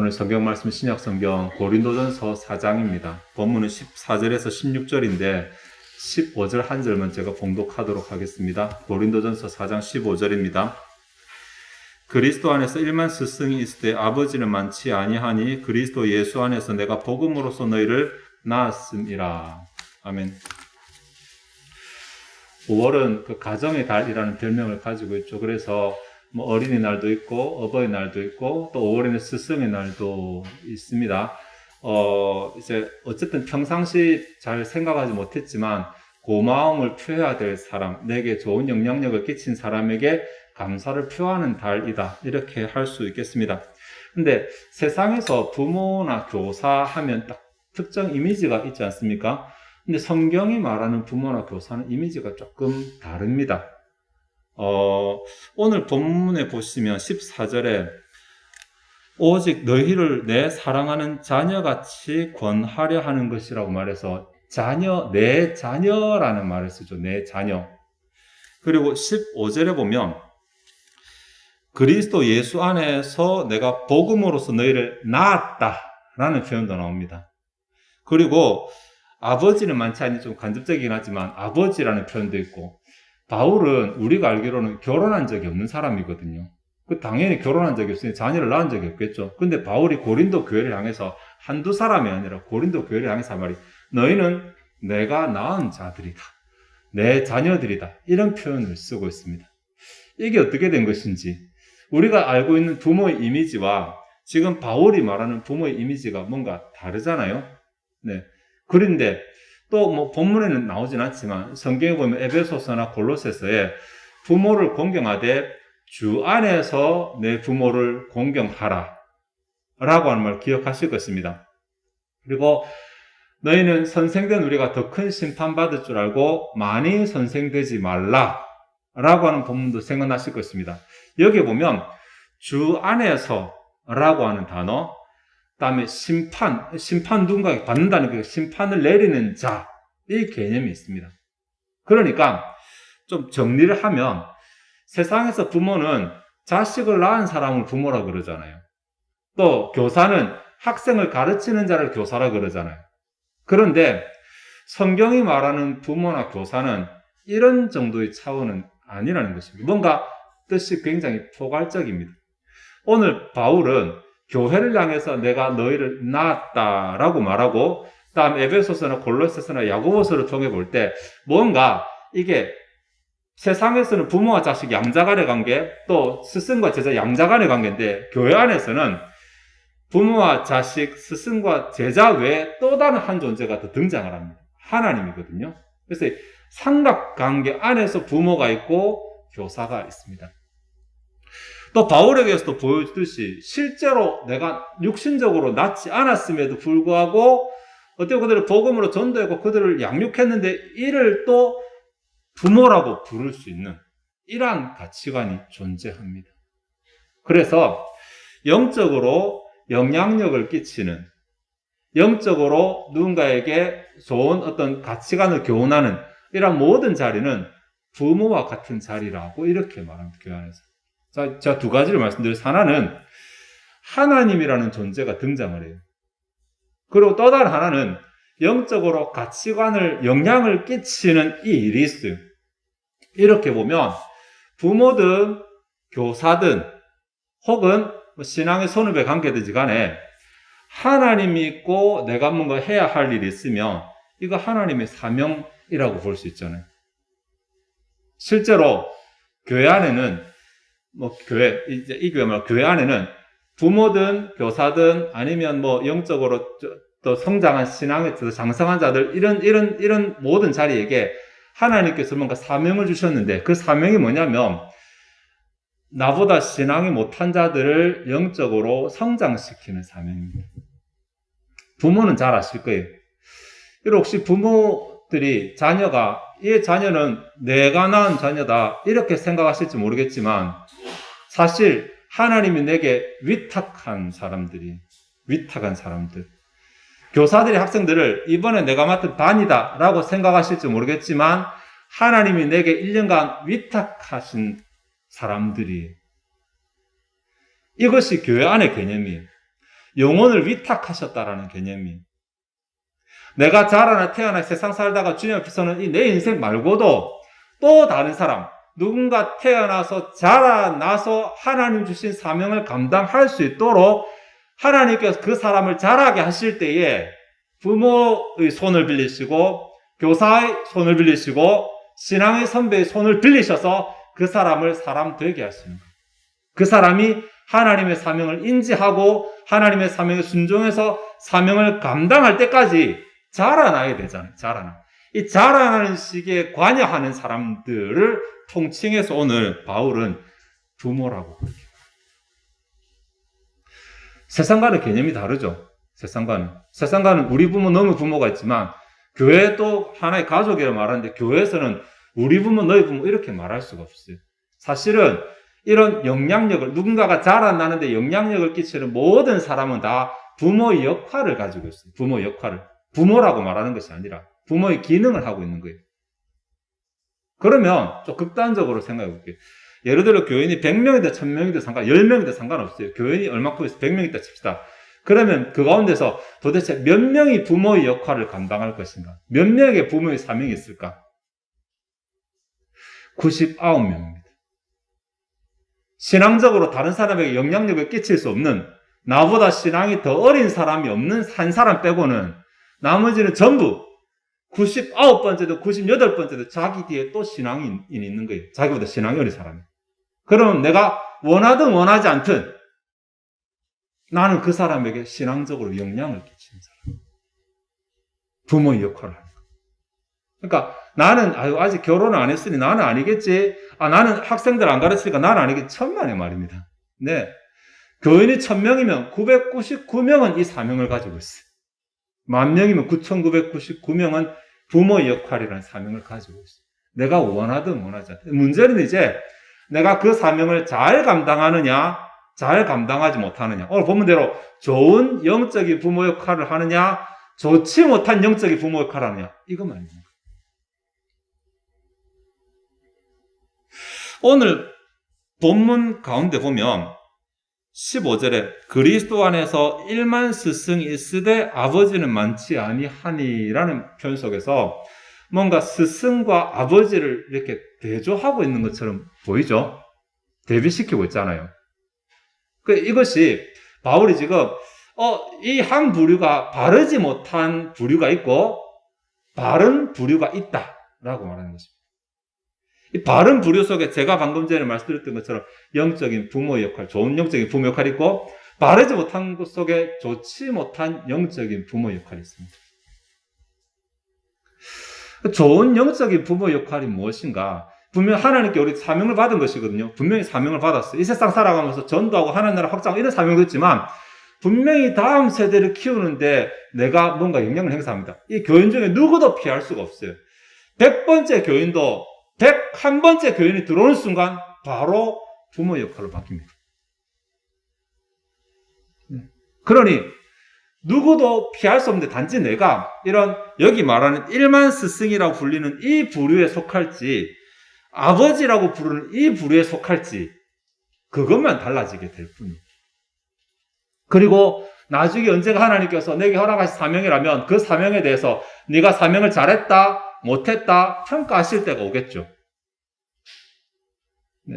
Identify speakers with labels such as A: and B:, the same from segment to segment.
A: 오늘 성경 말씀 신약 성경 고린도전서 4장입니다. 본문은 14절에서 16절인데 15절 한 절만 제가 봉독하도록 하겠습니다. 고린도전서 4장 15절입니다. 그리스도 안에서 1만 스승이 있을 때 아버지는 많지 아니하니 그리스도 예수 안에서 내가 복음으로써 너희를 낳았음이라. 아멘. 5월은 그 가정의 달이라는 별명을 가지고 있죠. 그래서 뭐 어린이날도 있고 어버이날도 있고 또 5월에는 스승의 날도 있습니다. 이제 어쨌든 평상시 잘 생각하지 못했지만 고마움을 표해야 될 사람, 내게 좋은 영향력을 끼친 사람에게 감사를 표하는 달이다. 이렇게 할 수 있겠습니다. 근데 세상에서 부모나 교사 하면 딱 특정 이미지가 있지 않습니까? 근데 성경이 말하는 부모나 교사는 이미지가 조금 다릅니다. 오늘 본문에 보시면 14절에 오직 너희를 내 사랑하는 자녀같이 권하려 하는 것이라고 말해서 자녀, 내 자녀라는 말을 쓰죠. 내 자녀. 그리고 15절에 보면 그리스도 예수 안에서 내가 복음으로써 너희를 낳았다라는 표현도 나옵니다. 그리고 아버지는 많지 않니 좀 간접적이긴 하지만 아버지라는 표현도 있고 바울은 우리가 알기로는 결혼한 적이 없는 사람이거든요. 당연히 결혼한 적이 없으니 자녀를 낳은 적이 없겠죠. 근데 바울이 고린도 교회를 향해서 한두 사람이 아니라 고린도 교회를 향해서 한 말이 너희는 내가 낳은 자들이다. 내 자녀들이다. 이런 표현을 쓰고 있습니다. 이게 어떻게 된 것인지 우리가 알고 있는 부모의 이미지와 지금 바울이 말하는 부모의 이미지가 뭔가 다르잖아요. 네. 그런데 또 뭐 본문에는 나오진 않지만 성경에 보면 에베소서나 골로새서에 부모를 공경하되 주 안에서 내 부모를 공경하라 라고 하는 말 기억하실 것입니다. 그리고 너희는 선생된 우리가 더 큰 심판받을 줄 알고 많이 선생되지 말라 라고 하는 본문도 생각나실 것입니다. 여기 보면 주 안에서 라고 하는 단어, 그 다음에 심판 누군가에게 받는다는 그 심판을 내리는 자, 이 개념이 있습니다. 그러니까 좀 정리를 하면 세상에서 부모는 자식을 낳은 사람을 부모라 그러잖아요. 또 교사는 학생을 가르치는 자를 교사라 그러잖아요. 그런데 성경이 말하는 부모나 교사는 이런 정도의 차원은 아니라는 것입니다. 뭔가 뜻이 굉장히 포괄적입니다. 오늘 바울은 교회를 향해서 내가 너희를 낳았다라고 말하고 다음 에베소서나 골로새서나 야고보서를 통해 볼 때 뭔가 이게 세상에서는 부모와 자식 양자 간의 관계 또 스승과 제자 양자 간의 관계인데 교회 안에서는 부모와 자식, 스승과 제자 외에 또 다른 한 존재가 더 등장을 합니다. 하나님이거든요. 그래서 삼각관계 안에서 부모가 있고 교사가 있습니다. 또 바울에게서도 보여주듯이 실제로 내가 육신적으로 낳지 않았음에도 불구하고 어떻게 그들을 복음으로 전도했고 그들을 양육했는데 이를 또 부모라고 부를 수 있는 이러한 가치관이 존재합니다. 그래서 영적으로 영향력을 끼치는 영적으로 누군가에게 좋은 어떤 가치관을 교훈하는 이런 모든 자리는 부모와 같은 자리라고 이렇게 말합니다. 교회 안에서. 자, 제가 두 가지를 말씀드려서 하나는 하나님이라는 존재가 등장을 해요. 그리고 또 다른 하나는 영적으로 가치관을 영향을 끼치는 이 일이 있어요. 이렇게 보면 부모든 교사든 혹은 신앙의 선후배 관계든지 간에 하나님이 있고 내가 뭔가 해야 할 일이 있으면 이거 하나님의 사명이라고 볼 수 있잖아요. 실제로 교회 안에는 이 교회 말고 교회 안에는 부모든 교사든 아니면 영적으로 또 성장한 신앙에 있어서 장성한 자들 이런 모든 자리에게 하나님께서 뭔가 사명을 주셨는데 그 사명이 뭐냐면 나보다 신앙이 못한 자들을 영적으로 성장시키는 사명입니다. 부모는 잘 아실 거예요. 혹시 부모들이 이 자녀는 내가 낳은 자녀다 이렇게 생각하실지 모르겠지만 사실 하나님이 내게 위탁한 사람들 교사들이 학생들을 이번에 내가 맡은 반이다 라고 생각하실지 모르겠지만 하나님이 내게 1년간 위탁하신 사람들이 이것이 교회 안의 개념이에요. 영혼을 위탁하셨다라는 개념이. 내가 자라나 태어나 세상 살다가 주님 앞에서는 이 내 인생 말고도 또 다른 사람, 누군가 태어나서 자라나서 하나님 주신 사명을 감당할 수 있도록 하나님께서 그 사람을 자라게 하실 때에 부모의 손을 빌리시고 교사의 손을 빌리시고 신앙의 선배의 손을 빌리셔서 그 사람을 사람 되게 하시는 거예요. 그 사람이 하나님의 사명을 인지하고 하나님의 사명에 순종해서 사명을 감당할 때까지 자라나야 되잖아요. 이 자라나는 시기에 관여하는 사람들을 통칭해서 오늘 바울은 부모라고 그렇게. 세상과는 개념이 다르죠. 세상과는 우리 부모, 너의 부모가 있지만 교회도 하나의 가족이라고 말하는데 교회에서는 우리 부모, 너희 부모 이렇게 말할 수가 없어요. 사실은 이런 영향력을 누군가가 자라나는데 영향력을 끼치는 모든 사람은 다 부모의 역할을 가지고 있어요. 부모의 역할을. 부모라고 말하는 것이 아니라 부모의 기능을 하고 있는 거예요. 그러면 좀 극단적으로 생각해 볼게요. 예를 들어 교인이 100명이든 1000명이든 10명이든 상관없어요. 교인이 얼마큼 있어 100명이다 칩시다. 그러면 그 가운데서 도대체 몇 명이 부모의 역할을 감당할 것인가? 몇 명의 부모의 사명이 있을까? 99명입니다. 신앙적으로 다른 사람에게 영향력을 끼칠 수 없는, 나보다 신앙이 더 어린 사람이 없는 한 사람 빼고는 나머지는 전부 99번째도 98번째도 자기 뒤에 또 신앙인이 있는 거예요. 자기보다 신앙이 어린 사람이. 그러면 내가 원하든 원하지 않든 나는 그 사람에게 신앙적으로 영향을 끼치는 사람. 부모의 역할을 하는 거예요. 그러니까 나는 아직 결혼을 안 했으니 나는 아니겠지. 나는 학생들 안 가르치니까 나는 아니겠지. 천만의 말입니다. 네. 교인이 1000명이면 999명은 이 사명을 가지고 있어요. 10,000명이면 9,999명은 부모의 역할이라는 사명을 가지고 있어요. 내가 원하든 원하지 않든. 문제는 이제 내가 그 사명을 잘 감당하느냐, 잘 감당하지 못하느냐. 오늘 본문대로 좋은 영적인 부모 역할을 하느냐, 좋지 못한 영적인 부모 역할을 하느냐. 이것만입니다. 오늘 본문 가운데 보면 15절에 그리스도 안에서 1만 스승이 있으되 아버지는 많지 아니하니라는 표현 속에서 뭔가 스승과 아버지를 이렇게 대조하고 있는 것처럼 보이죠? 대비시키고 있잖아요. 이것이 바울이 지금 이 한 부류가 바르지 못한 부류가 있고 바른 부류가 있다라고 말하는 것입니다. 이 바른 부류 속에 제가 방금 전에 말씀드렸던 것처럼 영적인 부모의 역할, 좋은 영적인 부모 역할이 있고 바르지 못한 것 속에 좋지 못한 영적인 부모 역할이 있습니다. 좋은 영적인 부모 역할이 무엇인가? 분명 하나님께 우리 사명을 받은 것이거든요. 분명히 사명을 받았어요. 이 세상 살아가면서 전도하고 하나님 나라 확장하고 이런 사명도 있지만 분명히 다음 세대를 키우는데 내가 뭔가 영향을 행사합니다. 이 교인 중에 누구도 피할 수가 없어요. 100번째 교인도 101번째 교인이 들어오는 순간 바로 부모 역할로 바뀝니다. 그러니 누구도 피할 수 없는데 단지 내가 이런 여기 말하는 1만 스승이라고 불리는 이 부류에 속할지 아버지라고 부르는 이 부류에 속할지 그것만 달라지게 될 뿐이에요. 그리고 나중에 언젠가 하나님께서 내게 허락하신 사명이라면 그 사명에 대해서 네가 사명을 잘했다 못했다 평가하실 때가 오겠죠. 네.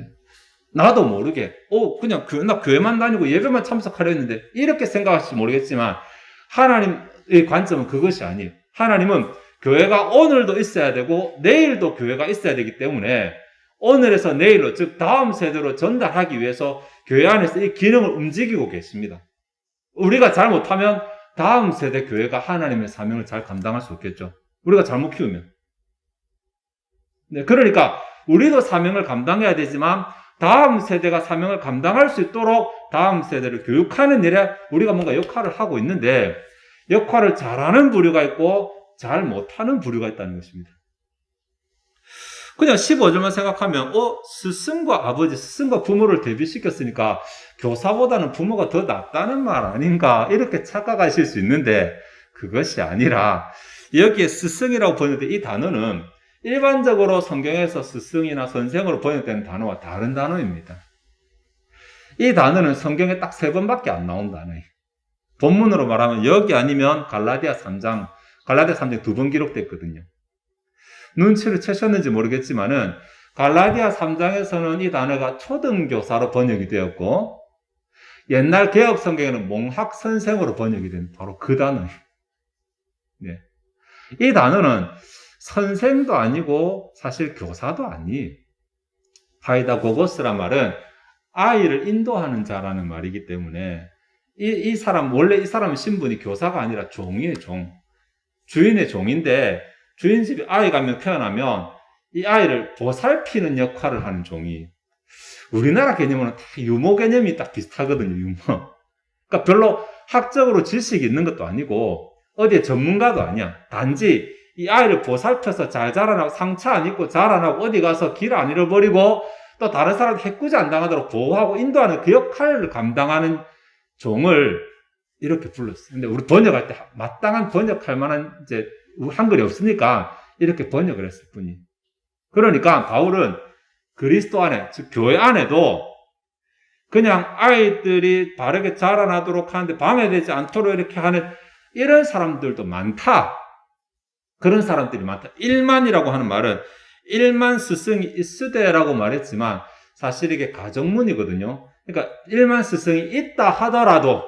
A: 나도 모르게 그냥 나 교회만 다니고 예배만 참석하려 했는데 이렇게 생각하실지 모르겠지만 하나님의 관점은 그것이 아니에요. 하나님은 교회가 오늘도 있어야 되고 내일도 교회가 있어야 되기 때문에 오늘에서 내일로 즉 다음 세대로 전달하기 위해서 교회 안에서 이 기능을 움직이고 계십니다. 우리가 잘못하면 다음 세대 교회가 하나님의 사명을 잘 감당할 수 없겠죠. 우리가 잘못 키우면. 네, 그러니까 우리도 사명을 감당해야 되지만 다음 세대가 사명을 감당할 수 있도록 다음 세대를 교육하는 일에 우리가 뭔가 역할을 하고 있는데 역할을 잘하는 부류가 있고 잘 못하는 부류가 있다는 것입니다. 그냥 15절만 생각하면 스승과 아버지, 스승과 부모를 대비시켰으니까 교사보다는 부모가 더 낫다는 말 아닌가 이렇게 착각하실 수 있는데 그것이 아니라 여기에 스승이라고 번역된 이 단어는 일반적으로 성경에서 스승이나 선생으로 번역되는 단어와 다른 단어입니다. 이 단어는 성경에 딱 3번밖에 안 나온 단어예요. 본문으로 말하면 여기 아니면 갈라디아 3장 2번 기록됐거든요. 눈치를 채셨는지 모르겠지만은 갈라디아 3장에서는 이 단어가 초등교사로 번역이 되었고 옛날 개혁 성경에는 몽학 선생으로 번역이 된 바로 그 단어예요. 네. 이 단어는 선생도 아니고 사실 교사도 아니. 파이다고고스란 말은 아이를 인도하는 자라는 말이기 때문에 이 사람 원래 이 사람은 신분이 교사가 아니라 종이에요, 종. 주인의 종인데 주인 집에 아이가 한 명 태어나면 이 아이를 보살피는 역할을 하는 종이. 우리나라 개념으로는 다 유모 개념이 딱 비슷하거든요, 유모. 그러니까 별로 학적으로 지식이 있는 것도 아니고 어디에 전문가도 아니야. 단지 이 아이를 보살펴서 잘 자라나고 상처 안 입고 자라나고 어디 가서 길 안 잃어버리고 또 다른 사람한테 해코지 안 당하도록 보호하고 인도하는 그 역할을 감당하는 종을 이렇게 불렀어요. 근데 우리 번역할 때 마땅한 번역할 만한 이제 한글이 없으니까 이렇게 번역을 했을 뿐이. 그러니까 바울은 그리스도 안에, 즉 교회 안에도 그냥 아이들이 바르게 자라나도록 하는데 방해되지 않도록 이렇게 하는 이런 사람들도 많다. 그런 사람들이 많다. 1만이라고 하는 말은 1만 스승이 있으되라고 말했지만 사실 이게 가정문이거든요. 그러니까 1만 스승이 있다 하더라도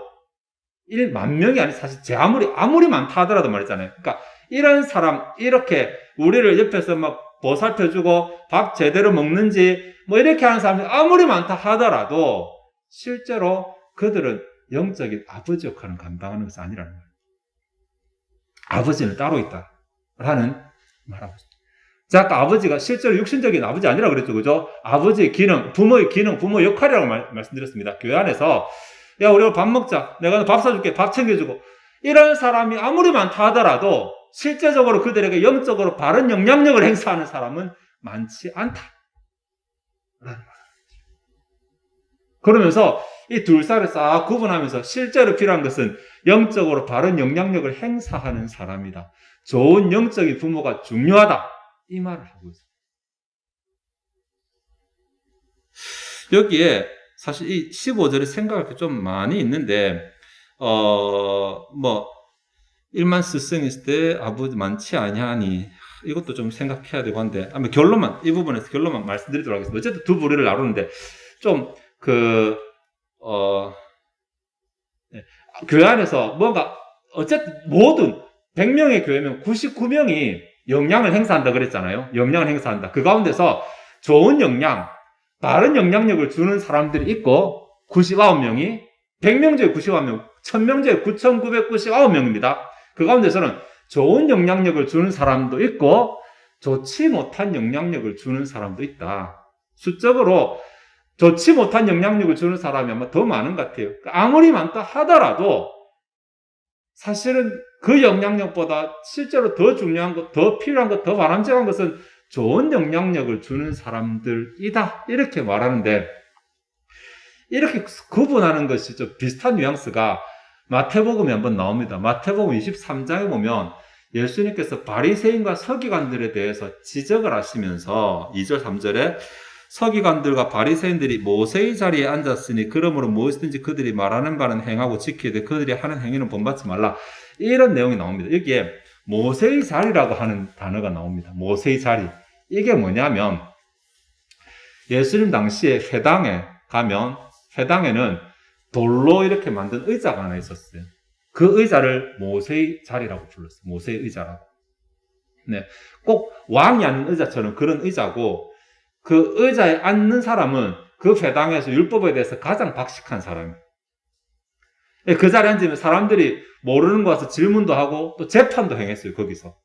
A: 1만 명이 아니 사실 제 아무리 많다 하더라도 말했잖아요. 그러니까 이런 사람 이렇게 우리를 옆에서 막 보살펴주고 밥 제대로 먹는지 뭐 이렇게 하는 사람이 아무리 많다 하더라도 실제로 그들은 영적인 아버지 역할을 감당하는 것이 아니라는 거예요. 아버지는 따로 있다라는 말하고 있습니다. 자, 아까 아버지가 실제로 육신적인 아버지 아니라 그랬죠, 그죠? 아버지의 기능, 부모의 기능, 부모의 역할이라고 말씀드렸습니다. 교회 안에서 야, 우리 밥 먹자. 내가 밥 사줄게. 밥 챙겨주고. 이런 사람이 아무리 많다 하더라도 실제적으로 그들에게 영적으로 바른 영향력을 행사하는 사람은 많지 않다. 그러면서 이 둘 사이를 싹 구분하면서 실제로 필요한 것은 영적으로 바른 영향력을 행사하는 사람이다. 좋은 영적인 부모가 중요하다. 이 말을 하고 있습니다. 여기에 사실 이 15절에 생각할 게 좀 많이 있는데, 일만 스승 있을 때 아버지 많지 아니하니, 이것도 좀 생각해야 되고 한데, 아마 이 부분에서 결론만 말씀드리도록 하겠습니다. 어쨌든 두 부류를 나누는데, 교회 안에서 뭔가, 어쨌든 모든 100명의 교회면 99명이 영향을 행사한다 그랬잖아요. 영향을 행사한다. 그 가운데서 좋은 영향, 바른 영향력을 주는 사람들이 있고 99명이 100명 중에 99명, 1000명 중에 9999명입니다. 그 가운데서는 좋은 영향력을 주는 사람도 있고 좋지 못한 영향력을 주는 사람도 있다. 수적으로 좋지 못한 영향력을 주는 사람이 아마 더 많은 것 같아요. 아무리 많다 하더라도 사실은 그 영향력보다 실제로 더 중요한 것, 더 필요한 것, 더 바람직한 것은 좋은 영향력을 주는 사람들이다. 이렇게 말하는데 이렇게 구분하는 것이 좀 비슷한 뉘앙스가 마태복음에 한번 나옵니다. 마태복음 23장에 보면 예수님께서 바리새인과 서기관들에 대해서 지적을 하시면서 2절 3절에 서기관들과 바리새인들이 모세의 자리에 앉았으니 그러므로 무엇이든지 그들이 말하는 바는 행하고 지켜야 돼. 그들이 하는 행위는 본받지 말라. 이런 내용이 나옵니다. 여기에 모세의 자리라고 하는 단어가 나옵니다. 모세의 자리. 이게 뭐냐면 예수님 당시에 회당에 가면 회당에는 돌로 이렇게 만든 의자가 하나 있었어요. 그 의자를 모세의 자리라고 불렀어요. 모세의 의자라고. 네, 꼭 왕이 앉는 의자처럼 그런 의자고 그 의자에 앉는 사람은 그 회당에서 율법에 대해서 가장 박식한 사람이에요. 그 자리에 앉으면 사람들이 모르는 거 와서 질문도 하고 또 재판도 행했어요. 거기서.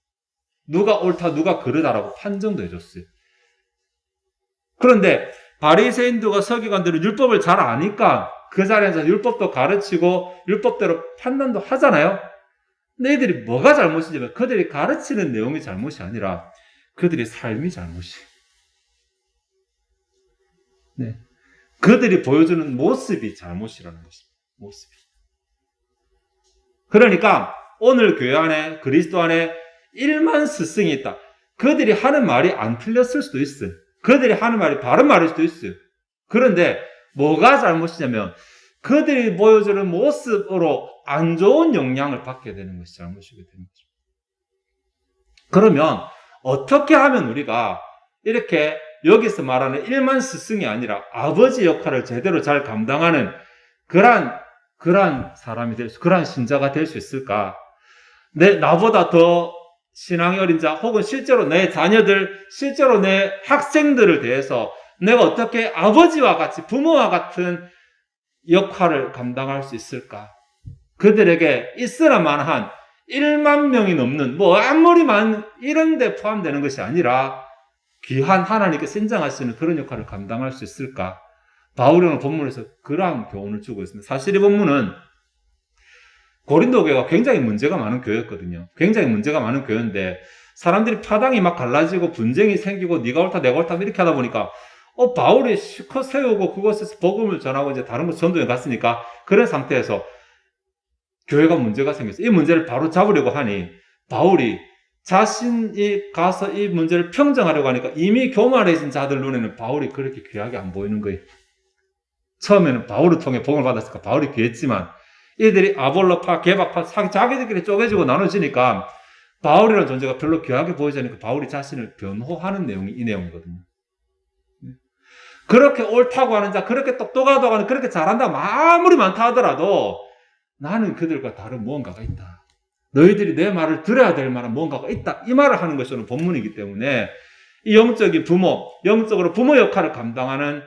A: 누가 옳다 누가 그르다라고 판정도 해줬어요. 그런데 바리새인들과 서기관들은 율법을 잘 아니까 그 자리에 앉아서 율법도 가르치고 율법대로 판단도 하잖아요. 근데 이들이 뭐가 잘못이냐면 그들이 가르치는 내용이 잘못이 아니라 그들의 삶이 잘못이에요. 네. 그들이 보여주는 모습이 잘못이라는 것입니다. 모습이. 그러니까 오늘 교회 안에 그리스도 안에 1만 스승이 있다. 그들이 하는 말이 안 틀렸을 수도 있어요. 그들이 하는 말이 바른 말일 수도 있어요. 그런데 뭐가 잘못이냐면 그들이 보여주는 모습으로 안 좋은 영향을 받게 되는 것이 잘못이게 되는 거죠. 그러면 어떻게 하면 우리가 이렇게 여기서 말하는 일만 스승이 아니라 아버지 역할을 제대로 잘 감당하는 그러한 사람이 그러한 신자가 될 수 있을까? 나보다 더 신앙이 어린 자, 혹은 실제로 내 자녀들, 실제로 내 학생들을 대해서 내가 어떻게 아버지와 같이, 부모와 같은 역할을 감당할 수 있을까? 그들에게 있으라만한 1만 명이 넘는, 아무리 이런 데 포함되는 것이 아니라 귀한 하나님께서 인정하시는 그런 역할을 감당할 수 있을까? 바울은 본문에서 그러한 교훈을 주고 있습니다. 사실 이 본문은 고린도 교회가 굉장히 문제가 많은 교회였거든요. 굉장히 문제가 많은 교회인데 사람들이 파당이 막 갈라지고 분쟁이 생기고 네가 옳다 내가 옳다 이렇게 하다 보니까 바울이 실컷 세우고 그곳에서 복음을 전하고 이제 다른 곳 전도에 갔으니까 그런 상태에서 교회가 문제가 생겼어요. 이 문제를 바로 잡으려고 하니 바울이 자신이 가서 이 문제를 평정하려고 하니까 이미 교만해진 자들 눈에는 바울이 그렇게 귀하게 안 보이는 거예요. 처음에는 바울을 통해 복음을 받았으니까 바울이 귀했지만 이들이 아볼로파, 게바파, 자기들끼리 쪼개지고 나눠지니까 바울이라는 존재가 별로 귀하게 보이지 않으니까 바울이 자신을 변호하는 내용이 이 내용이거든요. 그렇게 옳다고 하는 자, 그렇게 똑똑하다고 하는, 그렇게 잘한다, 아무리 많다 하더라도 나는 그들과 다른 무언가가 있다. 너희들이 내 말을 들어야 될 만한 무언가가 있다. 이 말을 하는 것이 오늘 본문이기 때문에 이 영적인 부모, 영적으로 부모 역할을 감당하는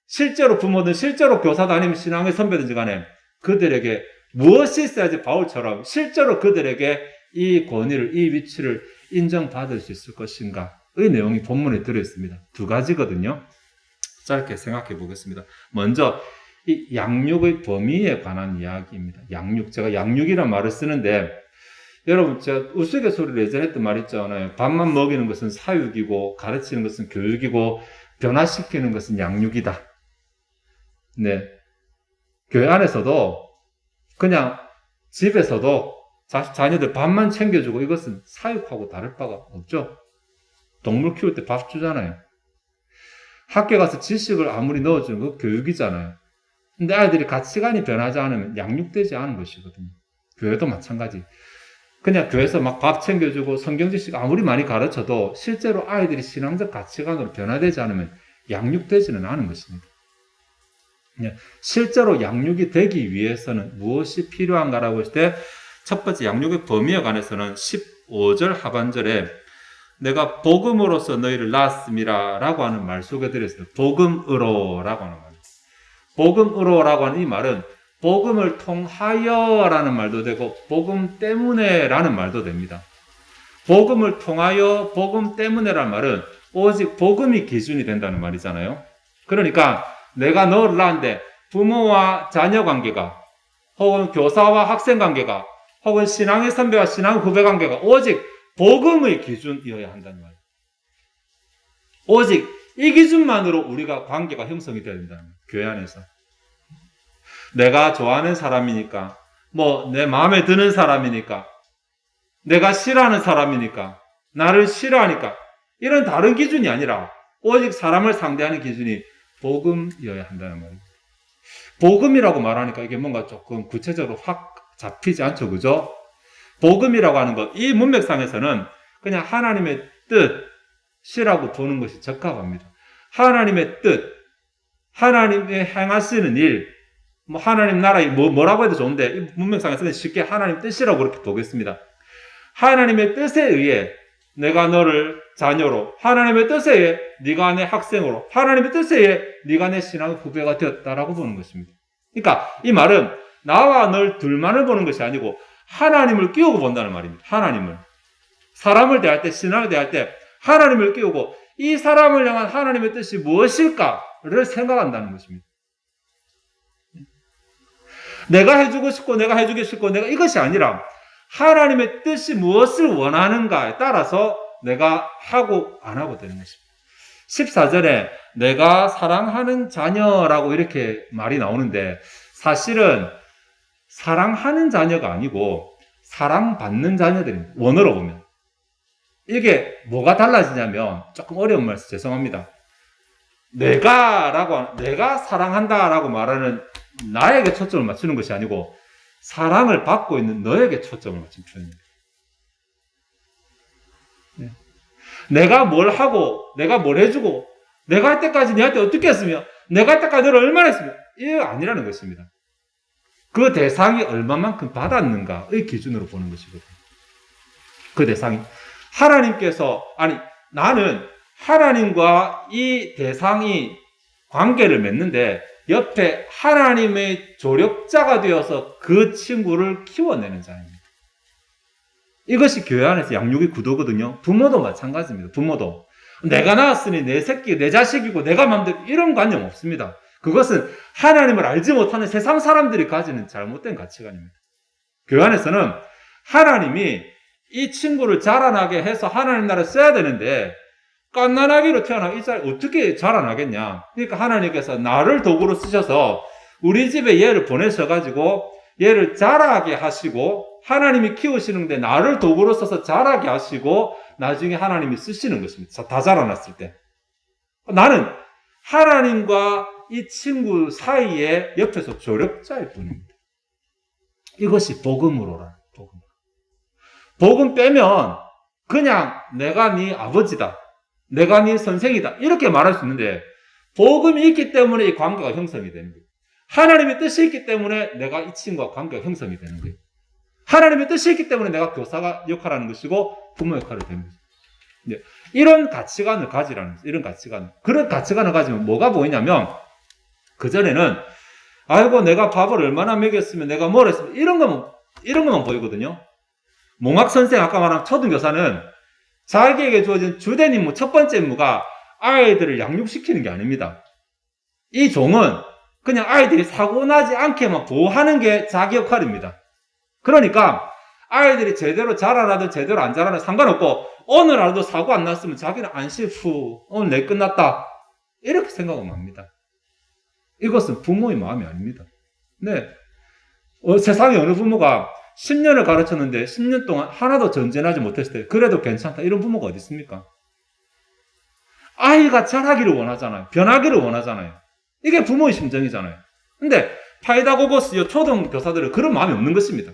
A: 실제로 부모든 실제로 교사도 아니면 신앙의 선배든지 간에 그들에게 무엇이 있어야지 바울처럼 실제로 그들에게 이 권위를, 이 위치를 인정받을 수 있을 것인가? 의 내용이 본문에 들어있습니다. 두 가지거든요. 짧게 생각해 보겠습니다. 먼저 이 양육의 범위에 관한 이야기입니다. 양육, 제가 양육이란 말을 쓰는데 여러분 제가 우스갯소리를 예전에 했던 말 있잖아요. 밥만 먹이는 것은 사육이고 가르치는 것은 교육이고 변화시키는 것은 양육이다. 네, 교회 안에서도 그냥 집에서도 자녀들 밥만 챙겨주고 이것은 사육하고 다를 바가 없죠. 동물 키울 때 밥 주잖아요. 학교 가서 지식을 아무리 넣어주는 거 교육이잖아요. 근데 아이들이 가치관이 변하지 않으면 양육되지 않은 것이거든요. 교회도 마찬가지. 그냥 교회에서 막 밥 챙겨주고 성경 지식 아무리 많이 가르쳐도 실제로 아이들이 신앙적 가치관으로 변화되지 않으면 양육되지는 않은 것입니다. 실제로 양육이 되기 위해서는 무엇이 필요한가라고 했을 때 첫 번째 양육의 범위에 관해서는 15절 하반절에 내가 복음으로서 너희를 낳았음이라 라고 하는 말 소개드렸습니다. 복음으로 라고 하는 말. 복음으로 라고 하는 이 말은 복음을 통하여 라는 말도 되고 복음 때문에 라는 말도 됩니다. 복음을 통하여 복음 때문에 라는 말은 오직 복음이 기준이 된다는 말이잖아요. 그러니까 내가 너를 낳았는데 부모와 자녀 관계가 혹은 교사와 학생 관계가 혹은 신앙의 선배와 신앙 후배 관계가 오직 복음의 기준이어야 한다는 말이에요. 오직 이 기준만으로 우리가 관계가 형성이 되어야 된다는 거예요. 교회 안에서. 내가 좋아하는 사람이니까, 내 마음에 드는 사람이니까, 내가 싫어하는 사람이니까, 나를 싫어하니까, 이런 다른 기준이 아니라 오직 사람을 상대하는 기준이 복음이어야 한다는 말이에요. 복음이라고 말하니까 이게 뭔가 조금 구체적으로 확 잡히지 않죠, 그죠? 복음이라고 하는 것, 이 문맥상에서는 그냥 하나님의 뜻이라고 보는 것이 적합합니다. 하나님의 뜻, 하나님의 행하시는 일, 하나님 나라에 뭐라고 해도 좋은데 이 문맥상에서는 쉽게 하나님 뜻이라고 그렇게 보겠습니다. 하나님의 뜻에 의해 내가 너를 자녀로, 하나님의 뜻에 의해 네가 내 학생으로, 하나님의 뜻에 의해 네가 내 신앙 후배가 되었다라고 보는 것입니다. 그러니까 이 말은 나와 널 둘만을 보는 것이 아니고 하나님을 끼우고 본다는 말입니다. 하나님을. 사람을 대할 때, 신앙을 대할 때 하나님을 끼우고 이 사람을 향한 하나님의 뜻이 무엇일까를 생각한다는 것입니다. 내가 해주고 싶고 내가 해주기 싫고 내가 이것이 아니라 하나님의 뜻이 무엇을 원하는가에 따라서 내가 하고 안 하고 되는 것입니다. 14절에 내가 사랑하는 자녀라고 이렇게 말이 나오는데 사실은 사랑하는 자녀가 아니고 사랑받는 자녀들입니다. 원어로 보면. 이게 뭐가 달라지냐면 조금 어려운 말씀 죄송합니다. 내가 사랑한다라고 말하는 나에게 초점을 맞추는 것이 아니고 사랑을 받고 있는 너에게 초점을 맞춘 표현입니다. 네. 내가 뭘 하고, 내가 뭘 해주고, 내가 할 때까지 너한테 어떻게 했으며, 내가 할 때까지 너를 얼마나 했으며, 이게 아니라는 것입니다. 그 대상이 얼마만큼 받았는가의 기준으로 보는 것이거든요. 그 대상이. 하나님께서, 나는 하나님과 이 대상이 관계를 맺는데, 옆에 하나님의 조력자가 되어서 그 친구를 키워내는 자입니다. 이것이 교회 안에서 양육의 구도거든요. 부모도 마찬가지입니다. 부모도. 내가 낳았으니 내 새끼, 내 자식이고 내가 마음대로 이런 관념 없습니다. 그것은 하나님을 알지 못하는 세상 사람들이 가지는 잘못된 가치관입니다. 교회 안에서는 하나님이 이 친구를 자라나게 해서 하나님 나라를 써야 되는데 갓난아기로 태어나 이 잘 어떻게 자라나겠냐. 그러니까 하나님께서 나를 도구로 쓰셔서 우리 집에 얘를 보내셔가지고 얘를 자라게 하시고 하나님이 키우시는데 나를 도구로 써서 자라게 하시고 나중에 하나님이 쓰시는 것입니다. 다 자라났을 때. 나는 하나님과 이 친구 사이에 옆에서 조력자일 뿐입니다. 이것이 복음으로라. 복음 빼면 그냥 내가 네 아버지다. 내가 네 선생이다. 이렇게 말할 수 있는데 복음이 있기 때문에 이 관계가 형성이 되는 거예요. 하나님의 뜻이 있기 때문에 내가 이 친구와 관계가 형성이 되는 거예요. 하나님의 뜻이 있기 때문에 내가 교사가 역할하는 것이고 부모 역할을 되는 거죠. 이런 가치관을 가지라는 거죠. 이런 가치관. 그런 가치관을 가지면 뭐가 보이냐면 그전에는 아이고 내가 밥을 얼마나 먹였으면 내가 뭘 했으면 이런 것만 보이거든요. 몽학 선생 아까 말한 초등교사는 자기에게 주어진 주된 임무, 첫 번째 임무가 아이들을 양육시키는 게 아닙니다. 이 종은 그냥 아이들이 사고 나지 않게만 보호하는 게 자기 역할입니다. 그러니까 아이들이 제대로 자라나든 제대로 안 자라나든 상관없고 오늘 하루도 사고 안 났으면 자기는 안심 후 오늘 내 끝났다 이렇게 생각하면 합니다. 이것은 부모의 마음이 아닙니다. 네, 세상에 어느 부모가 10년을 가르쳤는데 10년 동안 하나도 전진하지 못했을 때 그래도 괜찮다 이런 부모가 어디 있습니까? 아이가 자라기를 원하잖아요. 변하기를 원하잖아요. 이게 부모의 심정이잖아요. 근데 파이다고거스 초등 교사들은 그런 마음이 없는 것입니다.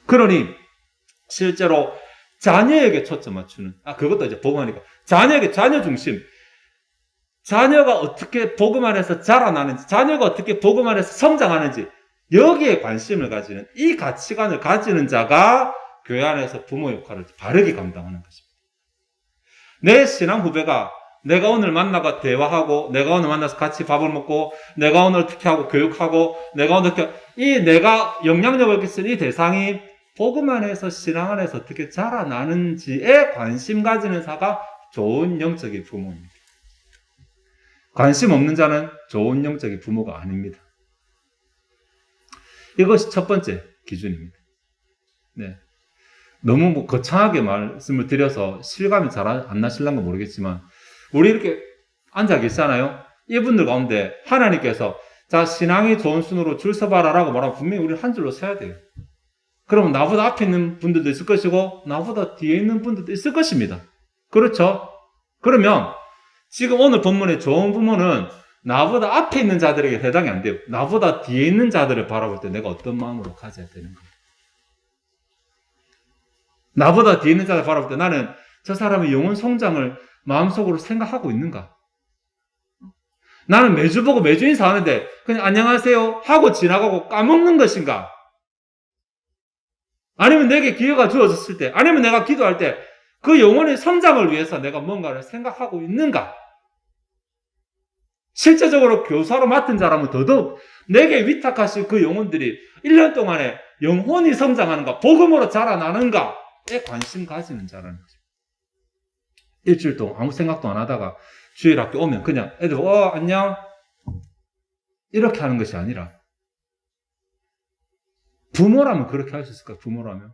A: 그러니 실제로 자녀에게 초점 맞추는 그것도 이제 복음하니까 자녀에게 자녀 중심 자녀가 어떻게 복음 안에서 자라나는지 자녀가 어떻게 복음 안에서 성장하는지 여기에 관심을 가지는 이 가치관을 가지는 자가 교회 안에서 부모 역할을 바르게 감당하는 것입니다. 내 신앙 후배가 내가 오늘 만나가 대화하고 내가 오늘 만나서 같이 밥을 먹고 내가 오늘 어떻게 하고 교육하고 내가 오늘 어떻게 내가 영향력을 끼친 이 대상이 복음 안에서 신앙 안에서 어떻게 자라나는지에 관심 가지는 자가 좋은 영적인 부모입니다. 관심 없는 자는 좋은 영적인 부모가 아닙니다. 이것이 첫 번째 기준입니다. 네. 너무 거창하게 말씀을 드려서 실감이 잘 안 나실란가 모르겠지만 우리 이렇게 앉아 계시잖아요. 이분들 가운데 하나님께서 자 신앙이 좋은 순으로 줄 서봐라 라고 말하면 분명히 우리 한 줄로 서야 돼요. 그러면 나보다 앞에 있는 분들도 있을 것이고 나보다 뒤에 있는 분들도 있을 것입니다. 그렇죠? 그러면 지금 오늘 본문의 좋은 부모는 나보다 앞에 있는 자들에게 해당이 안 돼요. 나보다 뒤에 있는 자들을 바라볼 때 내가 어떤 마음으로 가져야 되는 거예요. 나보다 뒤에 있는 자를 바라볼 때 나는 저 사람의 영혼 성장을 마음속으로 생각하고 있는가? 나는 매주 보고 매주 인사하는데 그냥 안녕하세요 하고 지나가고 까먹는 것인가? 아니면 내게 기회가 주어졌을 때 아니면 내가 기도할 때 그 영혼의 성장을 위해서 내가 뭔가를 생각하고 있는가? 실제적으로 교사로 맡은 자라면 더더욱 내게 위탁하신 그 영혼들이 1년 동안에 영혼이 성장하는가? 복음으로 자라나는가에 관심 가지는 자라는 거죠. 일주일 동안 아무 생각도 안 하다가 주일 학교 오면 그냥 애들 안녕 이렇게 하는 것이 아니라 부모라면 그렇게 할 수 있을까요?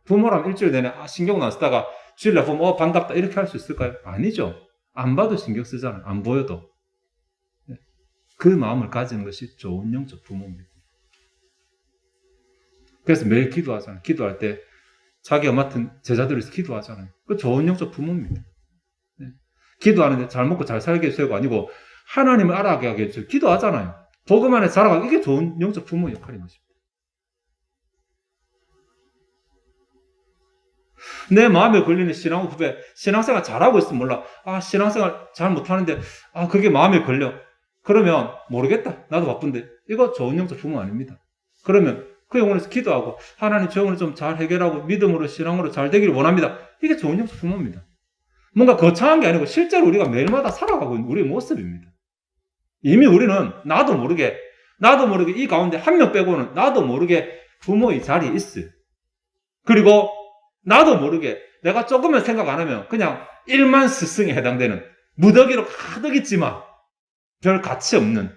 A: 부모라면 일주일 내내 신경 안 쓰다가 주일날 보면 반갑다 이렇게 할 수 있을까요? 아니죠. 안 봐도 신경 쓰잖아요. 안 보여도. 그 마음을 가지는 것이 좋은 영적 부모입니다. 그래서 매일 기도하잖아요. 기도할 때 자기가 맡은 제자들이 기도하잖아요. 그 좋은 영적 부모입니다. 기도하는데 잘 먹고 잘 살게 해주세요가 아니고 하나님을 알아가게 해주세요. 기도하잖아요. 복음 안에 자라가고 이게 좋은 영적 부모 역할인 것입니다. 내 마음에 걸리는 신앙 후배, 신앙생활 잘하고 있으면 몰라. 신앙생활 잘 못하는데, 그게 마음에 걸려. 그러면, 모르겠다. 나도 바쁜데. 이거 좋은 영적 부모 아닙니다. 그러면, 그 영혼에서 기도하고, 하나님 저 영혼을 좀 잘 해결하고, 믿음으로, 신앙으로 잘 되기를 원합니다. 이게 좋은 영적 부모입니다. 뭔가 거창한 게 아니고, 실제로 우리가 매일마다 살아가고 있는 우리의 모습입니다. 이미 우리는, 나도 모르게 이 가운데 한 명 빼고는, 나도 모르게 부모의 자리에 있어요. 그리고, 나도 모르게 내가 조금만 생각 안 하면 그냥 일만 스승에 해당되는 무더기로 가득 있지만 별 가치 없는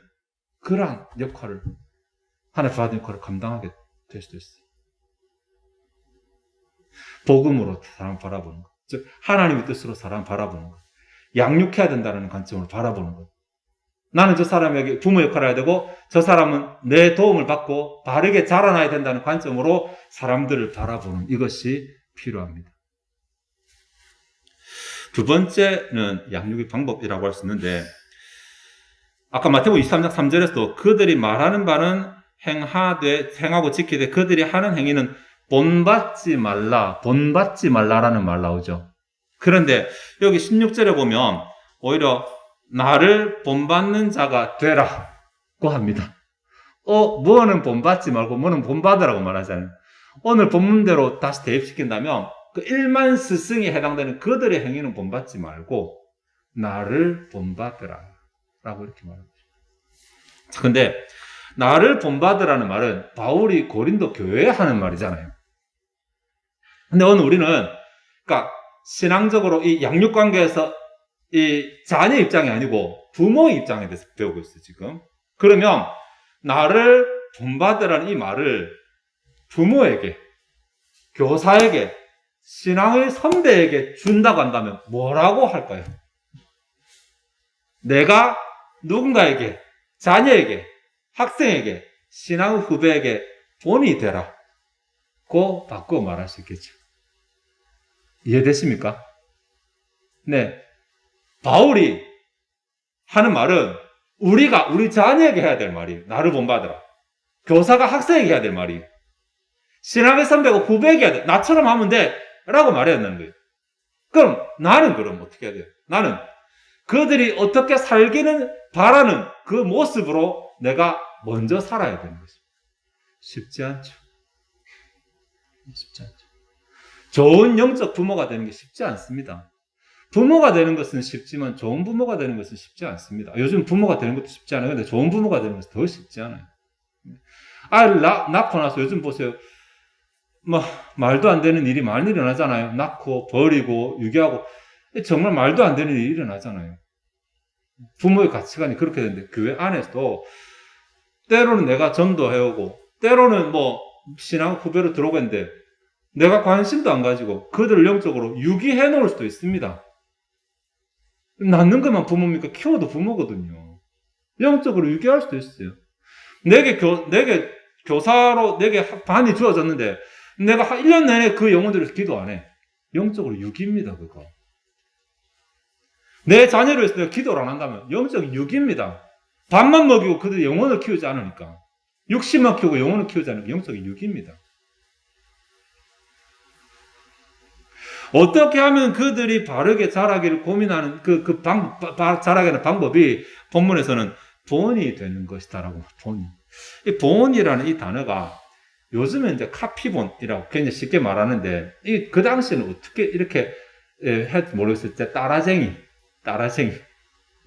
A: 그러한 역할을 하나님 받은 역할을 감당하게 될 수도 있어요. 복음으로 사람 바라보는 것, 즉 하나님의 뜻으로 사람 바라보는 것, 양육해야 된다는 관점으로 바라보는 것. 나는 저 사람에게 부모 역할을 해야 되고 저 사람은 내 도움을 받고 바르게 자라나야 된다는 관점으로 사람들을 바라보는 이것이 필요합니다. 두 번째는 양육의 방법이라고 할 수 있는데, 아까 마태복음 23장 3절에서도 그들이 말하는 바는 행하고 지키되 그들이 하는 행위는 본받지 말라라는 말 나오죠. 그런데 여기 16절에 보면 오히려 나를 본받는 자가 되라고 합니다. 뭐는 본받지 말고 뭐는 본받으라고 말하잖아요. 오늘 본문대로 다시 대입시킨다면 그 1만 스승에 해당되는 그들의 행위는 본받지 말고 나를 본받으라 라고 이렇게 말합니다. 근데 나를 본받으라는 말은 바울이 고린도 교회에 하는 말이잖아요. 근데 오늘 우리는 그러니까 신앙적으로 이 양육관계에서 이 자녀 입장이 아니고 부모의 입장에 대해서 배우고 있어요, 지금. 그러면 나를 본받으라는 이 말을 부모에게, 교사에게, 신앙의 선배에게 준다고 한다면 뭐라고 할까요? 내가 누군가에게, 자녀에게, 학생에게, 신앙 후배에게 본이 되라고 바꾸어 말할 수 있겠죠. 이해되십니까? 네. 바울이 하는 말은 우리 자녀에게 해야 될 말이에요. 나를 본받으라. 교사가 학생에게 해야 될 말이에요. 신앙의 선배가 후배에게 해야 돼. 나처럼 하면 돼. 라고 말해야 된다는 거예요. 그럼 나는 어떻게 해야 돼요? 나는 그들이 어떻게 살기는 바라는 그 모습으로 내가 먼저 살아야 되는 것입니다. 쉽지 않죠. 좋은 영적 부모가 되는 게 쉽지 않습니다. 부모가 되는 것은 쉽지만 좋은 부모가 되는 것은 쉽지 않습니다. 요즘 부모가 되는 것도 쉽지 않아요. 근데 좋은 부모가 되는 것은 더 쉽지 않아요. 아이를 낳고 나서 요즘 보세요. 말도 안 되는 일이 많이 일어나잖아요. 낳고 버리고 유기하고 정말 말도 안 되는 일이 일어나잖아요. 부모의 가치관이 그렇게 되는데 교회 안에서도 때로는 내가 전도해오고 때로는 신앙 후배로 들어오겠는데 내가 관심도 안 가지고 그들을 영적으로 유기해 놓을 수도 있습니다. 낳는 것만 부모입니까? 키워도 부모거든요. 영적으로 유기할 수도 있어요. 내게 교사로 내게 반이 주어졌는데 내가 1년 내내 그 영혼들을 기도 안 해. 영적으로 유기입니다, 그거. 내 자녀를 위해서 내가 기도를 안 한다면 영적 유기입니다. 밥만 먹이고 그들의 영혼을 키우지 않으니까. 육신만 키우고 영혼을 키우지 않으니까 영적 유기입니다. 어떻게 하면 그들이 바르게 자라기를 고민하는 자라게 하는 방법이 본문에서는 본이 되는 것이다라고. 이 본이라는 이 단어가 요즘에 이제 카피본이라고 굉장히 쉽게 말하는데 그 당시에는 어떻게 이렇게 해도 모르겠어요. 따라쟁이.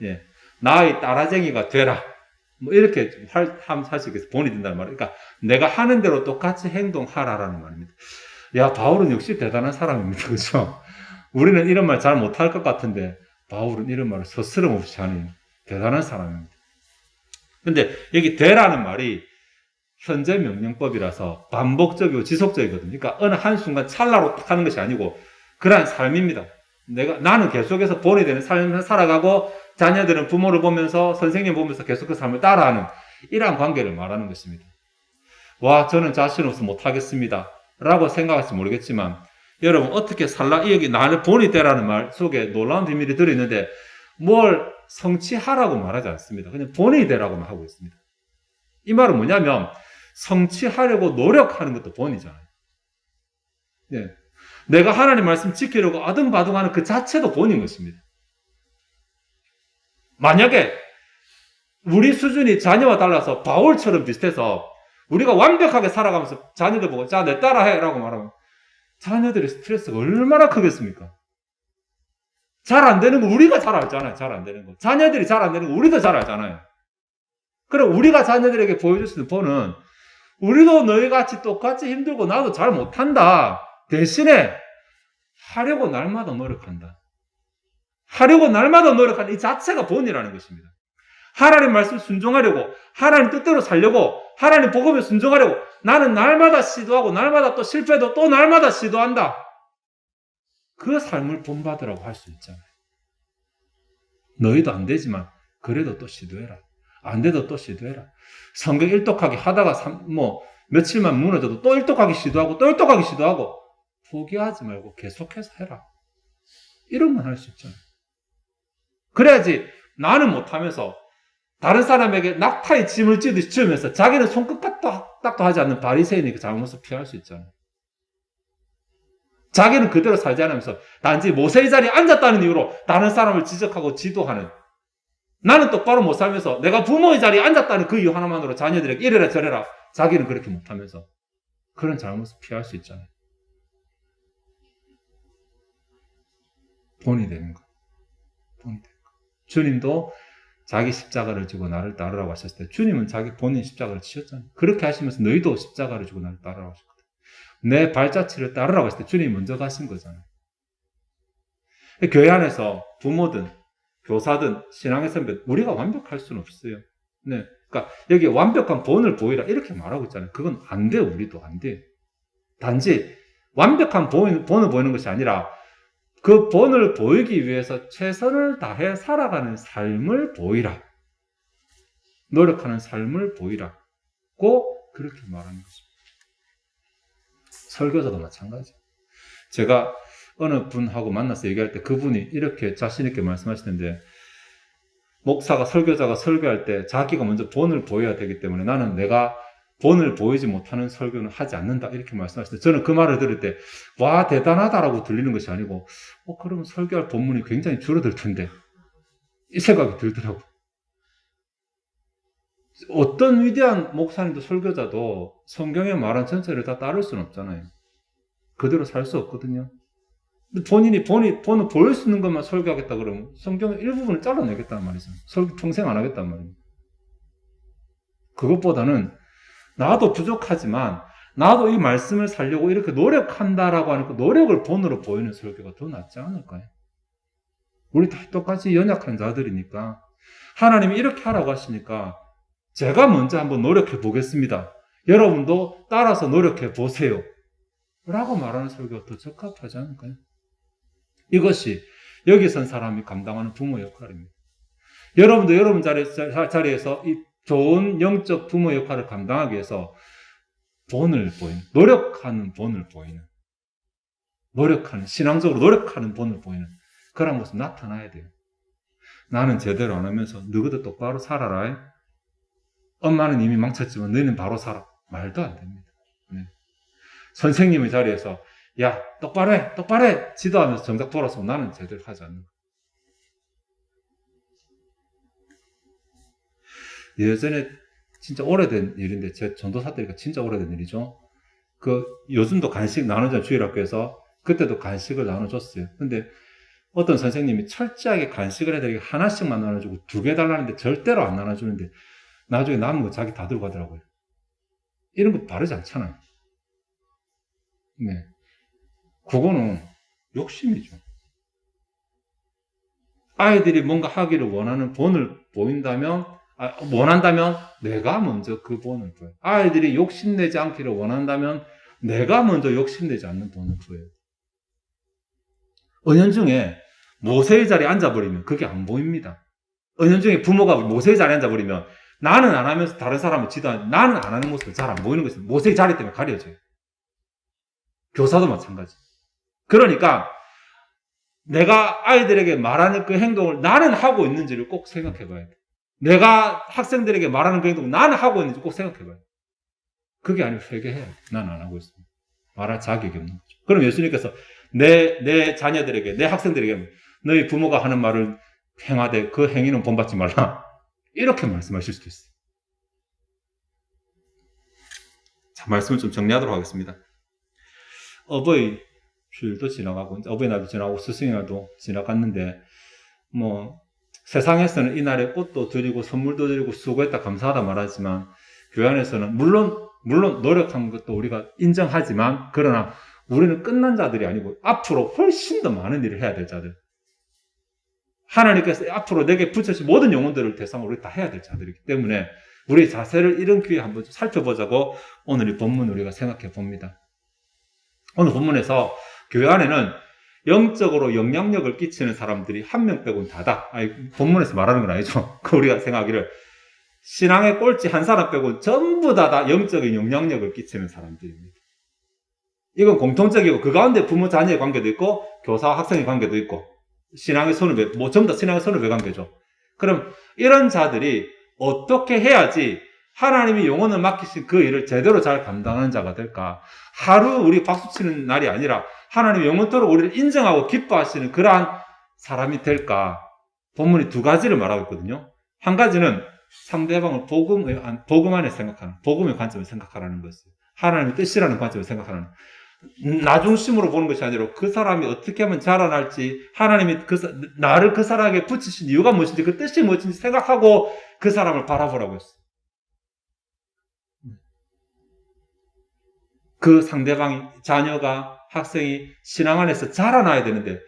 A: 예. 나의 따라쟁이가 되라. 이렇게 할 수 있겠어요. 본이 된다는 말이에요. 그러니까 내가 하는 대로 똑같이 행동하라라는 말입니다. 야, 바울은 역시 대단한 사람입니다. 그렇죠? 우리는 이런 말 잘 못할 것 같은데 바울은 이런 말을 스스럼 없이 하는 대단한 사람입니다. 근데 여기 되라는 말이 현재 명령법이라서 반복적이고 지속적이거든요. 그러니까 어느 한순간 찰나로 딱 하는 것이 아니고 그러한 삶입니다. 나는 계속해서 본이 되는 삶을 살아가고 자녀들은 부모를 보면서 선생님 보면서 계속 그 삶을 따라하는 이러한 관계를 말하는 것입니다. 와, 저는 자신 없어 못하겠습니다. 라고 생각할지 모르겠지만 여러분 어떻게 살라? 여기 나를 본이 되라는 말 속에 놀라운 비밀이 들어있는데 뭘 성취하라고 말하지 않습니다. 그냥 본이 되라고만 하고 있습니다. 이 말은 뭐냐면 성취하려고 노력하는 것도 본이잖아요. 네. 내가 하나님 말씀 지키려고 아등바등하는 그 자체도 본인 것입니다. 만약에 우리 수준이 자녀와 달라서 바울처럼 비슷해서 우리가 완벽하게 살아가면서 자녀들 보고 자, 내 따라해 라고 말하면 자녀들의 스트레스가 얼마나 크겠습니까? 잘 안 되는 거 우리가 잘 알잖아요. 잘 안 되는 거. 자녀들이 잘 안 되는 거 우리도 잘 알잖아요. 그럼 우리가 자녀들에게 보여줄 수 있는 본은 우리도 너희같이 똑같이 힘들고 나도 잘 못한다. 대신에 하려고 날마다 노력한다. 하려고 날마다 노력하는 이 자체가 본이라는 것입니다. 하나님 말씀 순종하려고, 하나님 뜻대로 살려고, 하나님 복음에 순종하려고 나는 날마다 시도하고 날마다 또 실패도 또 날마다 시도한다. 그 삶을 본받으라고 할 수 있잖아요. 너희도 안 되지만 그래도 또 시도해라. 안 돼도 또 시도해라. 성경 일독하기 하다가 며칠만 무너져도 또 일독하기 시도하고 또 일독하기 시도하고 포기하지 말고 계속해서 해라. 이런 건 할 수 있잖아요. 그래야지 나는 못하면서 다른 사람에게 낙타의 짐을 찌듯이 지으면서 자기는 손끝딱도 하지 않는 바리새인의 그 잘못을 피할 수 있잖아요. 자기는 그대로 살지 않으면서 단지 모세의 자리에 앉았다는 이유로 다른 사람을 지적하고 지도하는, 나는 똑바로 못 살면서 내가 부모의 자리에 앉았다는 그 이유 하나만으로 자녀들에게 이래라 저래라, 자기는 그렇게 못하면서 그런 잘못을 피할 수 있잖아요. 본이 되는 거. 본이 되는 거. 주님도 자기 십자가를 지고 나를 따르라고 하셨을 때 주님은 자기 본인 십자가를 지셨잖아요. 그렇게 하시면서 너희도 십자가를 지고 나를 따르라고 하셨거든요. 내 발자취를 따르라고 했을 때 주님이 먼저 가신 거잖아요. 교회 안에서 부모든 교사든 신앙의 선배, 우리가 완벽할 수는 없어요. 네. 그러니까 여기 완벽한 본을 보이라 이렇게 말하고 있잖아요. 그건 안 돼요. 우리도 안 돼요. 단지 완벽한 본을 보이는 것이 아니라 그 본을 보이기 위해서 최선을 다해 살아가는 삶을 보이라. 노력하는 삶을 보이라고 그렇게 말하는 것입니다. 설교자도 마찬가지예요. 제가 어느 분하고 만나서 얘기할 때 그분이 이렇게 자신 있게 말씀하시는데, 목사가, 설교자가 설교할 때 자기가 먼저 본을 보여야 되기 때문에 나는 내가 본을 보이지 못하는 설교는 하지 않는다, 이렇게 말씀하시는데, 저는 그 말을 들을 때 와 대단하다라고 들리는 것이 아니고 그러면 설교할 본문이 굉장히 줄어들 텐데 이 생각이 들더라고요. 어떤 위대한 목사님도 설교자도 성경의 말한 전체를 다 따를 수는 없잖아요. 그대로 살 수 없거든요. 본인이 본을 보일 수 있는 것만 설교하겠다 그러면 성경의 일부분을 잘라내겠다는 말이죠. 설교 평생 안 하겠다는 말입니다. 그것보다는 나도 부족하지만 나도 이 말씀을 살려고 이렇게 노력한다라고 하는 그 노력을 본으로 보이는 설교가 더 낫지 않을까요? 우리 다 똑같이 연약한 자들이니까 하나님이 이렇게 하라고 하시니까 제가 먼저 한번 노력해 보겠습니다. 여러분도 따라서 노력해 보세요. 라고 말하는 설교가 더 적합하지 않을까요? 이것이 여기 선 사람이 감당하는 부모 역할입니다. 여러분도 여러분 자리에서 이 좋은 영적 부모 역할을 감당하기 위해서 본을 보이는, 노력하는 본을 보이는, 노력하는, 신앙적으로 노력하는 본을 보이는 그런 모습 나타나야 돼요. 나는 제대로 안 하면서 너희도 똑바로 살아라. 엄마는 이미 망쳤지만 너희는 바로 살아. 말도 안 됩니다. 네. 선생님의 자리에서 야 똑바로 해 지도하면서 정작 돌아서 나는 제대로 하지 않는 거예요. 예전에 진짜 오래된 일인데 제 전도사 때니까 진짜 오래된 일이죠. 요즘도 간식 나누잖아요. 주일학교에서. 그때도 간식을 나눠줬어요. 근데 어떤 선생님이 철저하게 간식을 애들에게 하나씩만 나눠주고 2개 달라는데 절대로 안 나눠주는데 나중에 남은 거 자기 다 들고 가더라고요. 이런 거 바르지 않잖아요. 네. 그거는 욕심이죠. 아이들이 뭔가 하기를 원하는 본을 원한다면 내가 먼저 그 본을 보여요. 아이들이 욕심내지 않기를 원한다면 내가 먼저 욕심내지 않는 본을 보여요. 은연중에 모세의 자리에 앉아버리면 그게 안 보입니다. 은연중에 부모가 모세의 자리에 앉아버리면 나는 안 하면서 다른 사람을 지도하는, 나는 안 하는 모습이 잘 안 보이는 것입니다. 모세의 자리 때문에 가려져요. 교사도 마찬가지. 그러니까 내가 아이들에게 말하는 그 행동을 나는 하고 있는지를 꼭 생각해 봐야 돼. 내가 학생들에게 말하는 그 행동 나는 하고 있는지 꼭 생각해봐요. 그게 아니면 회개해야 돼. 나는 안 하고 있습니다. 말할 자격이 없는 거죠. 그럼 예수님께서 내 자녀들에게, 내 학생들에게 너희 부모가 하는 말을 행하되 그 행위는 본받지 말라. 이렇게 말씀하실 수도 있어요. 자, 말씀을 좀 정리하도록 하겠습니다. 어버이 주일도 지나가고, 어버이날도 지나가고, 스승의날도 지나갔는데, 세상에서는 이날에 꽃도 드리고, 선물도 드리고, 수고했다, 감사하다 말하지만, 교회 안에서는, 물론 노력한 것도 우리가 인정하지만, 그러나 우리는 끝난 자들이 아니고, 앞으로 훨씬 더 많은 일을 해야 될 자들. 하나님께서 앞으로 내게 붙여주신 모든 영혼들을 대상으로 우리 다 해야 될 자들이기 때문에, 우리 자세를 이런 기회에 한번 살펴보자고 오늘 이 본문을 우리가 생각해 봅니다. 오늘 본문에서 교회 안에는 영적으로 영향력을 끼치는 사람들이 한 명 빼고는 다다. 본문에서 말하는 건 아니죠. 우리가 생각하기를 신앙의 꼴찌 한 사람 빼고는 전부 다 영적인 영향력을 끼치는 사람들입니다. 이건 공통적이고 그 가운데 부모 자녀의 관계도 있고 교사와 학생의 관계도 있고 신앙의 선후배, 전부 다 신앙의 선후배 관계죠. 그럼 이런 자들이 어떻게 해야지 하나님이 영혼을 맡기신 그 일을 제대로 잘 감당하는 자가 될까? 하루 우리 박수치는 날이 아니라 하나님이 영원토록 우리를 인정하고 기뻐하시는 그러한 사람이 될까? 본문이 두 가지를 말하고 있거든요. 한 가지는 상대방을 복음 안에 생각하는, 복음의 관점을 생각하라는 것이에요. 하나님의 뜻이라는 관점을 생각하는, 나 중심으로 보는 것이 아니라 그 사람이 어떻게 하면 자라날지, 하나님이 나를 그 사람에게 붙이신 이유가 무엇인지, 그 뜻이 무엇인지 생각하고 그 사람을 바라보라고 했어요. 그 상대방이, 자녀가, 학생이 신앙 안에서 자라나야 되는데,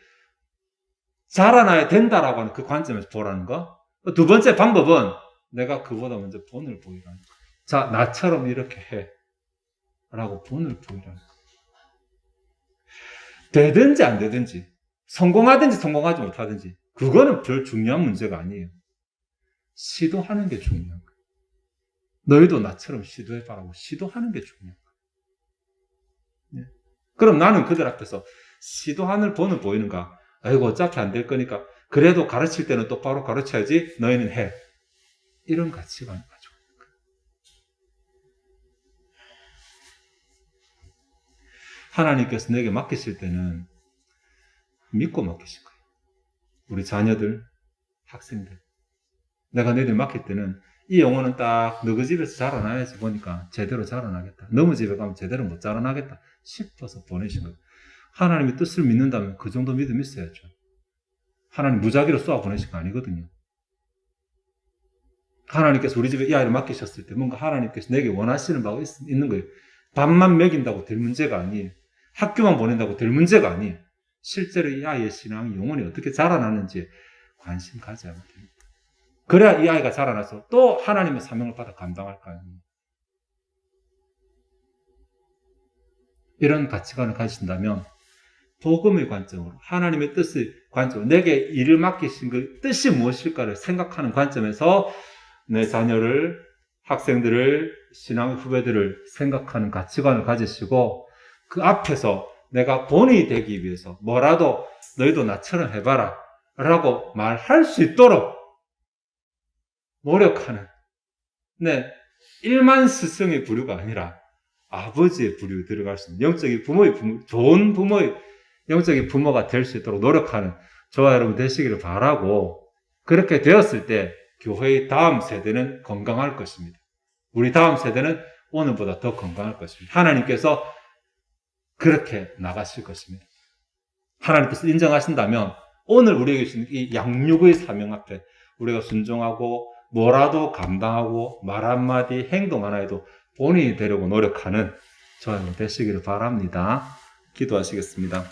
A: 자라나야 된다라고 하는 그 관점에서 보라는 거. 두 번째 방법은 내가 그보다 먼저 본을 보이라는 거. 자, 나처럼 이렇게 해. 라고 본을 보이라는 거. 되든지 안 되든지, 성공하든지 성공하지 못하든지, 그거는 별 중요한 문제가 아니에요. 시도하는 게 중요한 거예요. 너희도 나처럼 시도해봐라고 시도하는 게 중요한 거예요. 그럼 나는 그들 앞에서 시도하는 본을 보이는가? 아이고 어차피 안 될 거니까 그래도 가르칠 때는 똑바로 가르쳐야지 너희는 해. 이런 가치관을 가지고 있는 거예요. 하나님께서 내게 맡기실 때는 믿고 맡기실 거예요. 우리 자녀들, 학생들. 내가 너희들 맡길 때는 이 영혼은 딱 너 그 집에서 자라나야지 보니까 제대로 자라나겠다. 너무 집에 가면 제대로 못 자라나겠다 싶어서 보내신 거예요. 하나님의 뜻을 믿는다면 그 정도 믿음 있어야죠. 하나님 무작위로 쏘아 보내신 거 아니거든요. 하나님께서 우리 집에 이 아이를 맡기셨을 때 뭔가 하나님께서 내게 원하시는 바가 있는 거예요. 밥만 먹인다고 될 문제가 아니에요. 학교만 보낸다고 될 문제가 아니에요. 실제로 이 아이의 신앙이 영혼이 어떻게 자라나는지 관심 가져야 됩니다. 그래야 이 아이가 자라나서 또 하나님의 사명을 받아 감당할 거 아닙니까? 이런 가치관을 가지신다면 복음의 관점으로, 하나님의 뜻의 관점으로, 내게 일을 맡기신 그 뜻이 무엇일까를 생각하는 관점에서 내 자녀를, 학생들을, 신앙의 후배들을 생각하는 가치관을 가지시고 그 앞에서 내가 본이 되기 위해서 뭐라도 너희도 나처럼 해봐라 라고 말할 수 있도록 노력하는, 일만 스승의 부류가 아니라 아버지의 부류에 들어갈 수 있는 영적인 좋은 부모의 영적인 부모가 될 수 있도록 노력하는 저와 여러분 되시기를 바라고, 그렇게 되었을 때 교회의 다음 세대는 건강할 것입니다. 우리 다음 세대는 오늘보다 더 건강할 것입니다. 하나님께서 그렇게 나가실 것입니다. 하나님께서 인정하신다면 오늘 우리에게 주신 이 양육의 사명 앞에 우리가 순종하고 뭐라도 감당하고 말 한마디 행동 하나에도 본인이 되려고 노력하는 저와 여러분 되시기를 바랍니다. 기도하시겠습니다.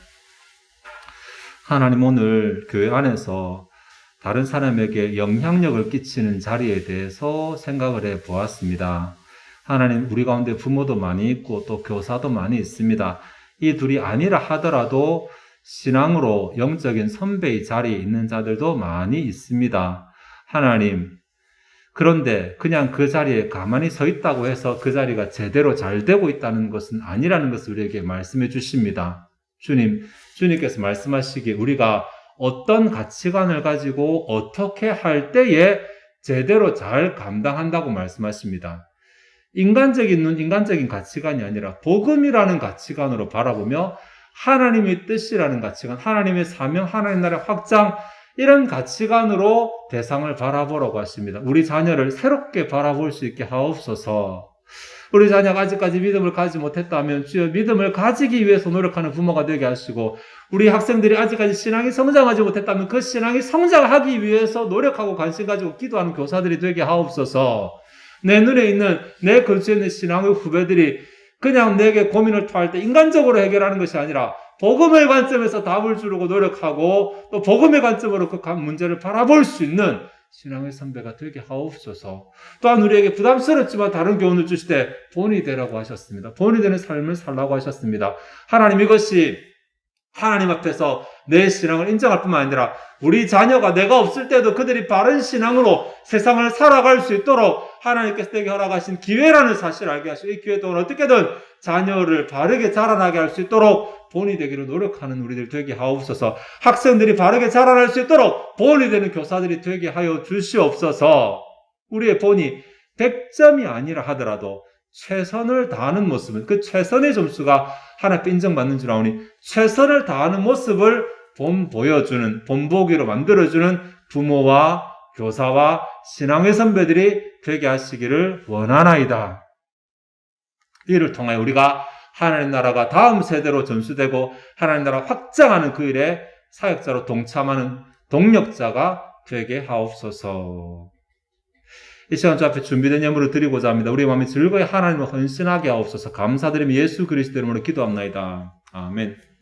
A: 하나님, 오늘 교회 안에서 다른 사람에게 영향력을 끼치는 자리에 대해서 생각을 해 보았습니다. 하나님, 우리 가운데 부모도 많이 있고 또 교사도 많이 있습니다. 이 둘이 아니라 하더라도 신앙으로 영적인 선배의 자리에 있는 자들도 많이 있습니다. 하나님, 그런데 그냥 그 자리에 가만히 서 있다고 해서 그 자리가 제대로 잘 되고 있다는 것은 아니라는 것을 우리에게 말씀해 주십니다. 주님께서 말씀하시기에 우리가 어떤 가치관을 가지고 어떻게 할 때에 제대로 잘 감당한다고 말씀하십니다. 인간적인 눈, 인간적인 가치관이 아니라 복음이라는 가치관으로 바라보며 하나님의 뜻이라는 가치관, 하나님의 사명, 하나님 나라의 확장, 이런 가치관으로 대상을 바라보라고 하십니다. 우리 자녀를 새롭게 바라볼 수 있게 하옵소서. 우리 자녀가 아직까지 믿음을 가지지 못했다면 주여 믿음을 가지기 위해서 노력하는 부모가 되게 하시고, 우리 학생들이 아직까지 신앙이 성장하지 못했다면 그 신앙이 성장하기 위해서 노력하고 관심 가지고 기도하는 교사들이 되게 하옵소서. 내 눈에 있는, 내 근처에 있는 신앙의 후배들이 그냥 내게 고민을 토할 때 인간적으로 해결하는 것이 아니라 복음의 관점에서 답을 주려고 노력하고 또 복음의 관점으로 그 문제를 바라볼 수 있는 신앙의 선배가 되게 하옵소서. 또한 우리에게 부담스럽지만 다른 교훈을 주실 때 본이 되라고 하셨습니다. 본이 되는 삶을 살라고 하셨습니다. 하나님, 이것이 하나님 앞에서 내 신앙을 인정할 뿐만 아니라 우리 자녀가 내가 없을 때도 그들이 바른 신앙으로 세상을 살아갈 수 있도록 하나님께서 내게 허락하신 기회라는 사실을 알게 하시고, 이 기회 동안 어떻게든 자녀를 바르게 자라나게 할 수 있도록 본이 되기를 노력하는 우리들 되게 하옵소서. 학생들이 바르게 자라날 수 있도록 본이 되는 교사들이 되게 하여 주시옵소서. 우리의 본이 100점이 아니라 하더라도 최선을 다하는 모습은, 그 최선의 점수가 하나님께 인정받는 줄 아오니 최선을 다하는 모습을 보여주는, 본보기로 만들어주는 부모와 교사와 신앙의 선배들이 되게 하시기를 원하나이다. 이를 통하여 우리가 하나님 나라가 다음 세대로 전수되고 하나님 나라 확장하는 그 일에 사역자로 동참하는 동력자가 되게 하옵소서. 이 시간 주 앞에 준비된 예물을 드리고자 합니다. 우리의 마음이 즐거이 하나님을 헌신하게 하옵소서. 감사드리며 예수 그리스도 이름으로 기도합나이다. 아멘.